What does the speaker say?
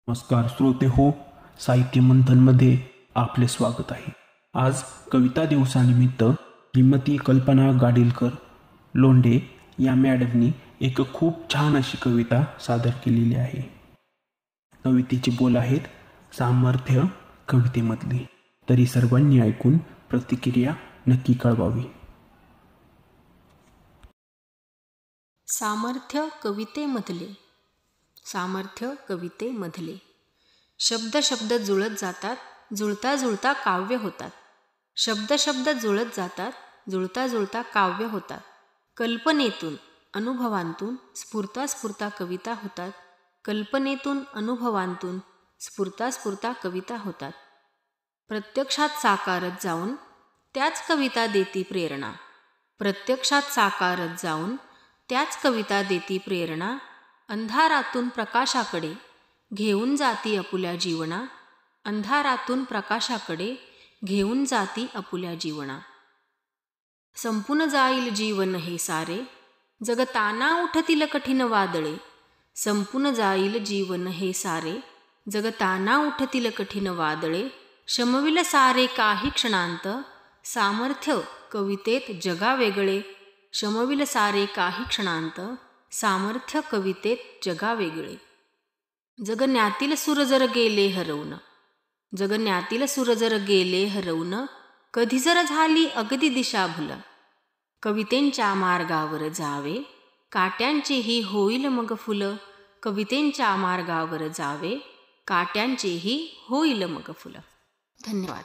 नमस्कार श्रोते हो, साहित्य मंथनमध्ये आपले स्वागत आहे. आज कविता दिवसानिमित्त श्रीमती कल्पना गाडीलकर लोंढे या मॅडमनी एक खूप छान अशी कविता सादर केलेली आहे. कवितेचे बोल आहेत सामर्थ्य कवितेमधली. तरी सर्वांनी ऐकून प्रतिक्रिया नक्की कळवावी. सामर्थ्य कवितेमधले. सामर्थ्य कवितेमधले. शब्द शब्द जुळत जातात, जुळता जुळता काव्य होतात. शब्द शब्द जुळत जातात, जुळता जुळता काव्य होतात. कल्पनेतून अनुभवांतून स्फुरता स्फुरता कविता होतात. कल्पनेतून अनुभवांतून स्फुरता स्फुरता कविता होतात. प्रत्यक्षात साकारत जाऊन त्याच कविता देती प्रेरणा. प्रत्यक्षात साकारत जाऊन त्याच कविता देती प्रेरणा. अंधारातून प्रकाशाकडे घेऊन जाती अपुल्या जीवना. अंधारातून प्रकाशाकडे घेऊन जाती अपुल्या जीवना. संपून जाईल जीवन हे सारे, जगताना उठतील कठीण वादळे. संपून जाईल जीवन हे सारे, जगताना उठतील कठीण वादळे. शमविल सारे काही क्षणांत, सामर्थ्य कवितेत जगा वेगळे. शमविल सारे काही क्षणांत, सामर्थ्य कवितेत जगा वेगळे. जगण्यातील सूर जर गेले हरवून, जगण्यातील सूर जर गेले हरवून, कधी जर झाली अगदी दिशाभूल. कवितेंच्या मार्गावर जावे, काट्यांचेही होईल मग फुल. कवितेंच्या मार्गावर जावे, काट्यांचेही होईल मग फुल. धन्यवाद.